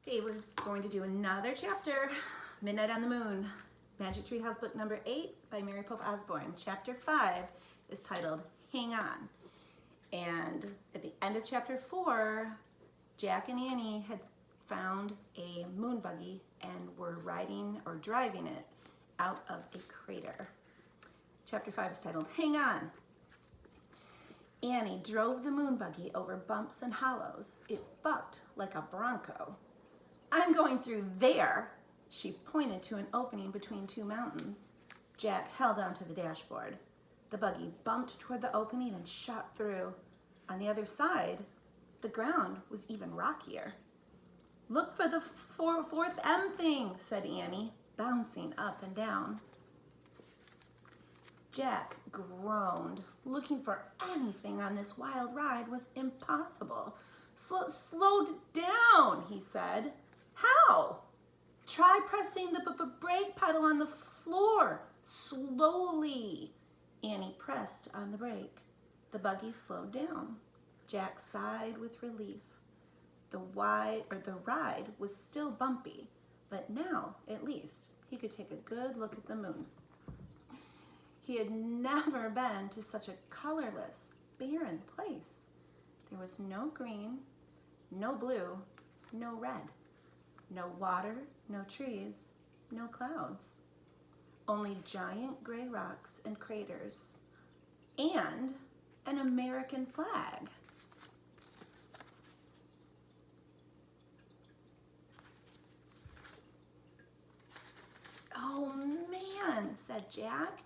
Okay, we're going to do another chapter, Midnight on the Moon, Magic Treehouse book number 8 by Mary Pope Osborne. Chapter 5 is titled Hang On. And at the end of chapter 4, Jack and Annie had found a moon buggy and were riding or driving it out of a crater. Chapter 5 is titled Hang On. Annie drove the moon buggy over bumps and hollows. It bucked like a bronco. I'm going through there. She pointed to an opening between two mountains. Jack held onto the dashboard. The buggy bumped toward the opening and shot through. On the other side, the ground was even rockier. Look for the fourth M thing, said Annie, bouncing up and down. Jack groaned. Looking for anything on this wild ride was impossible. Slow down, he said. How? Try pressing the brake pedal on the floor. Slowly. Annie pressed on the brake. The buggy slowed down. Jack sighed with relief. The ride was still bumpy, but now, at least, he could take a good look at the moon. He had never been to such a colorless, barren place. There was no green, no blue, no red. No water, no trees, no clouds. Only giant gray rocks and craters. And an American flag. Oh man, said Jack.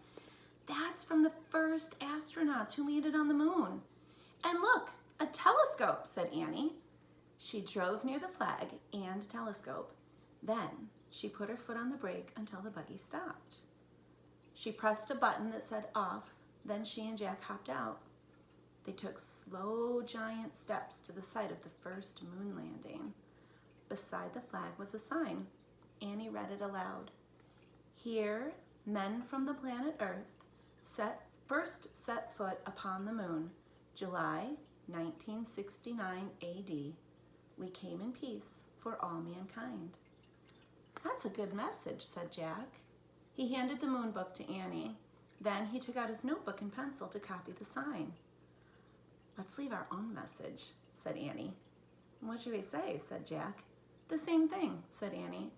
That's from the first astronauts who landed on the moon. And look, a telescope, said Annie. She drove near the flag and telescope. Then she put her foot on the brake until the buggy stopped. She pressed a button that said off. Then she and Jack hopped out. They took slow, giant steps to the site of the first moon landing. Beside the flag was a sign. Annie read it aloud. Here, men from the planet Earth first set foot upon the moon, July 1969 AD. We came in peace for all mankind. That's a good message, said Jack. He handed the moon book to Annie. Then he took out his notebook and pencil to copy the sign. Let's leave our own message, said Annie. What should we say, said Jack. The same thing, said Annie,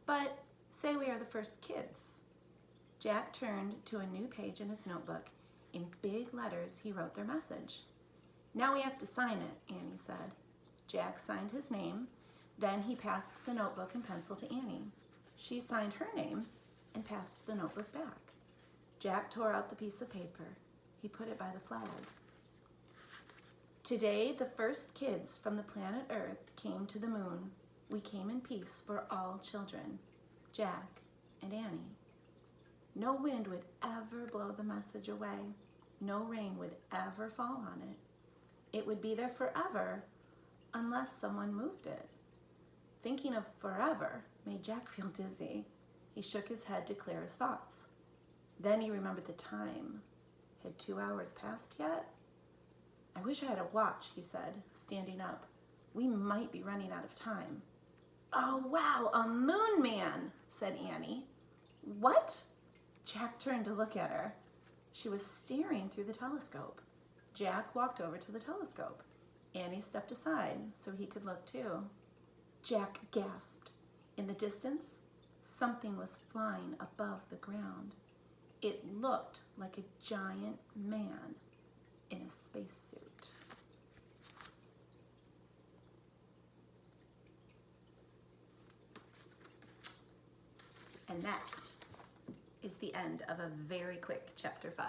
but say we are the first kids. Jack turned to a new page in his notebook. In big letters, he wrote their message. Now we have to sign it, Annie said. Jack signed his name. Then he passed the notebook and pencil to Annie. She signed her name and passed the notebook back. Jack tore out the piece of paper. He put it by the flag. Today, the first kids from the planet Earth came to the moon. We came in peace for all children, Jack and Annie. No wind would ever blow the message away. No rain would ever fall on it. It would be there forever, unless someone moved it. Thinking of forever made Jack feel dizzy. He shook his head to clear his thoughts. Then he remembered the time. Had 2 hours passed yet? I wish I had a watch, he said, standing up. We might be running out of time. Oh, wow, a moon man, said Annie. What? Jack turned to look at her. She was staring through the telescope. Jack walked over to the telescope. Annie stepped aside so he could look too. Jack gasped. In the distance, something was flying above the ground. It looked like a giant man in a spacesuit. And that is the end of a very quick chapter 5.